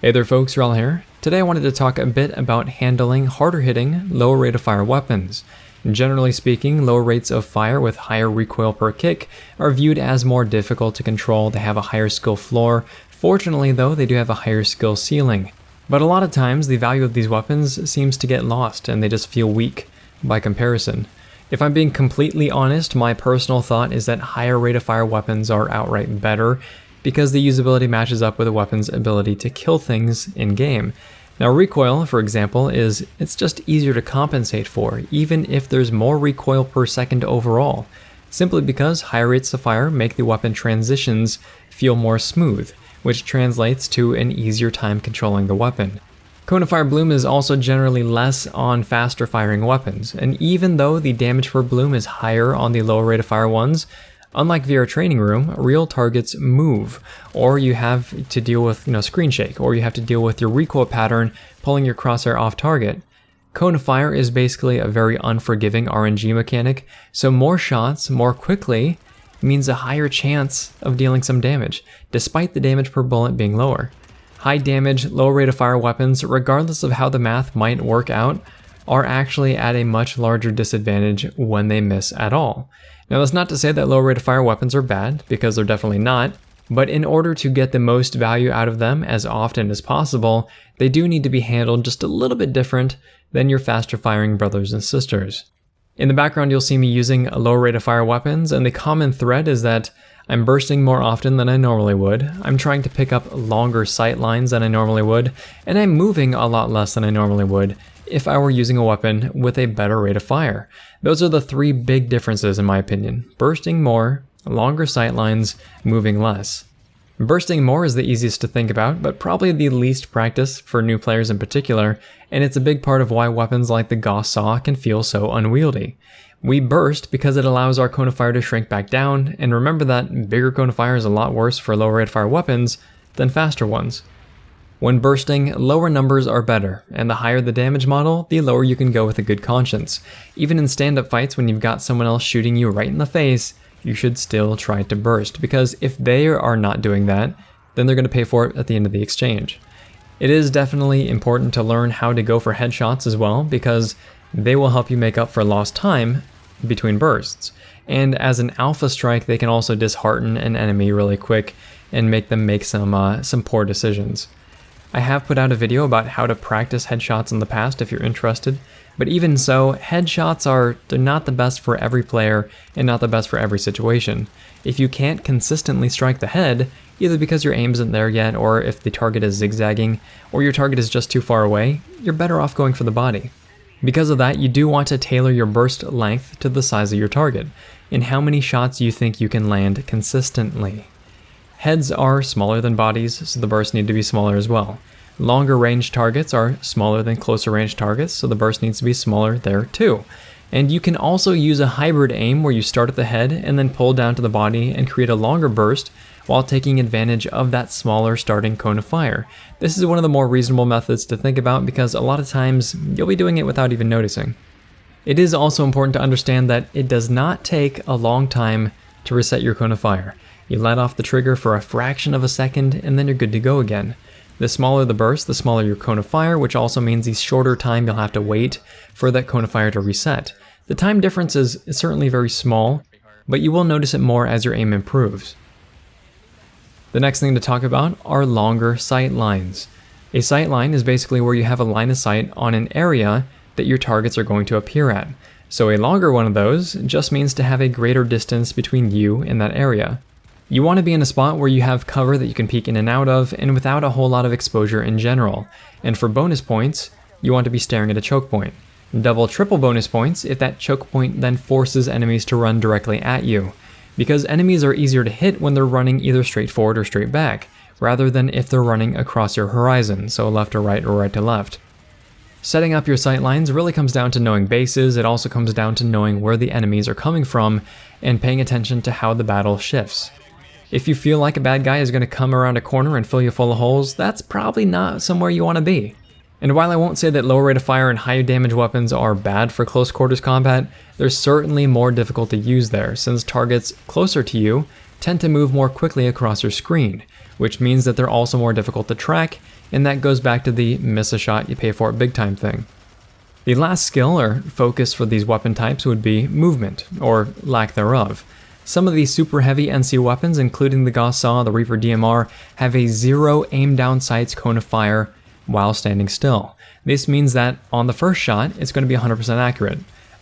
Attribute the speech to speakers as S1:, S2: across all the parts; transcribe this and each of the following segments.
S1: Hey there folks, Wrel here. Today I wanted to talk a bit about handling harder hitting, lower rate of fire weapons. Generally speaking, lower rates of fire with higher recoil per kick are viewed as more difficult to control. They have a higher skill floor. Fortunately though, they do have a higher skill ceiling. But a lot of times the value of these weapons seems to get lost and they just feel weak by comparison. If I'm being completely honest, my personal thought is that higher rate of fire weapons are outright better, because the usability matches up with a weapon's ability to kill things in-game. Now recoil, for example, it's just easier to compensate for, even if there's more recoil per second overall, simply because higher rates of fire make the weapon transitions feel more smooth, which translates to an easier time controlling the weapon. Cone of Fire bloom is also generally less on faster firing weapons, and even though the damage per bloom is higher on the lower rate of fire ones, unlike VR Training Room, real targets move, or you have to deal with screen shake, or you have to deal with your recoil pattern pulling your crosshair off target. Cone of Fire is basically a very unforgiving RNG mechanic, so more shots more quickly means a higher chance of dealing some damage, despite the damage per bullet being lower. High damage, low rate of fire weapons, regardless of how the math might work out, are actually at a much larger disadvantage when they miss at all. Now that's not to say that low rate of fire weapons are bad, because they're definitely not, but in order to get the most value out of them as often as possible, they do need to be handled just a little bit different than your faster firing brothers and sisters. In the background you'll see me using a low rate of fire weapons, and the common thread is that I'm bursting more often than I normally would, I'm trying to pick up longer sight lines than I normally would, and I'm moving a lot less than I normally would if I were using a weapon with a better rate of fire. Those are the three big differences in my opinion. Bursting more, longer sight lines, moving less. Bursting more is the easiest to think about, but probably the least practiced for new players in particular, and it's a big part of why weapons like the Gauss SAW can feel so unwieldy. We burst because it allows our cone of fire to shrink back down, and remember that bigger cone of fire is a lot worse for lower rate of fire weapons than faster ones. When bursting, lower numbers are better, and the higher the damage model, the lower you can go with a good conscience. Even in stand-up fights when you've got someone else shooting you right in the face, you should still try to burst, because if they are not doing that, then they're going to pay for it at the end of the exchange. It is definitely important to learn how to go for headshots as well, because they will help you make up for lost time between bursts. And as an alpha strike, they can also dishearten an enemy really quick and make them make some poor decisions. I have put out a video about how to practice headshots in the past if you're interested, but even so, headshots they're not the best for every player and not the best for every situation. If you can't consistently strike the head, either because your aim isn't there yet, or if the target is zigzagging, or your target is just too far away, you're better off going for the body. Because of that, you do want to tailor your burst length to the size of your target, and how many shots you think you can land consistently. Heads are smaller than bodies, so the bursts need to be smaller as well. Longer range targets are smaller than closer range targets, so the burst needs to be smaller there too. And you can also use a hybrid aim where you start at the head and then pull down to the body and create a longer burst while taking advantage of that smaller starting cone of fire. This is one of the more reasonable methods to think about because a lot of times you'll be doing it without even noticing. It is also important to understand that it does not take a long time to reset your cone of fire. You let off the trigger for a fraction of a second and then you're good to go again. The smaller the burst, the smaller your cone of fire, which also means the shorter time you'll have to wait for that cone of fire to reset. The time difference is certainly very small, but you will notice it more as your aim improves. The next thing to talk about are longer sight lines. A sight line is basically where you have a line of sight on an area that your targets are going to appear at. So a longer one of those just means to have a greater distance between you and that area. You want to be in a spot where you have cover that you can peek in and out of and without a whole lot of exposure in general. And for bonus points, you want to be staring at a choke point. Double, triple bonus points if that choke point then forces enemies to run directly at you. Because enemies are easier to hit when they're running either straight forward or straight back, rather than if they're running across your horizon, so left to right or right to left. Setting up your sight lines really comes down to knowing bases. It also comes down to knowing where the enemies are coming from and paying attention to how the battle shifts. If you feel like a bad guy is going to come around a corner and fill you full of holes, that's probably not somewhere you want to be. And while I won't say that low rate of fire and high damage weapons are bad for close quarters combat, they're certainly more difficult to use there, since targets closer to you tend to move more quickly across your screen, which means that they're also more difficult to track and that goes back to the miss a shot, you pay for it big time thing. The last skill or focus for these weapon types would be movement, or lack thereof. Some of these super heavy NC weapons, including the Gauss SAW, the Reaper DMR, have a 0 aim down sights cone of fire while standing still. This means that on the first shot, it's going to be 100% accurate.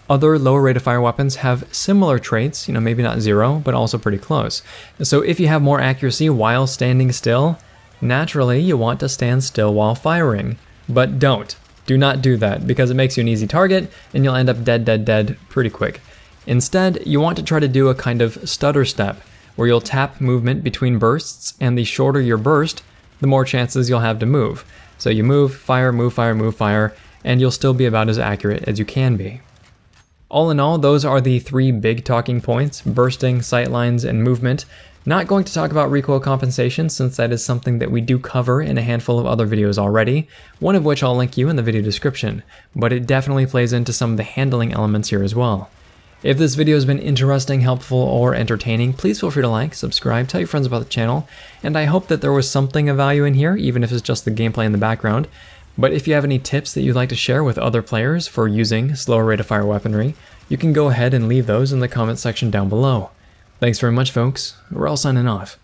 S1: Other lower rate of fire weapons have similar traits, maybe not 0, but also pretty close. So if you have more accuracy while standing still, naturally you want to stand still while firing. But don't. Do not do that, because it makes you an easy target, and you'll end up dead pretty quick. Instead, you want to try to do a kind of stutter step, where you'll tap movement between bursts, and the shorter your burst, the more chances you'll have to move. So you move, fire, move, fire, move, fire, and you'll still be about as accurate as you can be. All in all, those are the 3 big talking points: bursting, sightlines, and movement. Not going to talk about recoil compensation, since that is something that we do cover in a handful of other videos already, one of which I'll link you in the video description, but it definitely plays into some of the handling elements here as well. If this video has been interesting, helpful, or entertaining, please feel free to like, subscribe, tell your friends about the channel, and I hope that there was something of value in here, even if it's just the gameplay in the background. But if you have any tips that you'd like to share with other players for using slower rate of fire weaponry, you can go ahead and leave those in the comment section down below. Thanks very much, folks. Wrel signing off.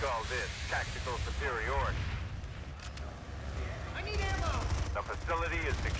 S2: Call this tactical superiority. I need ammo! The facility is secure.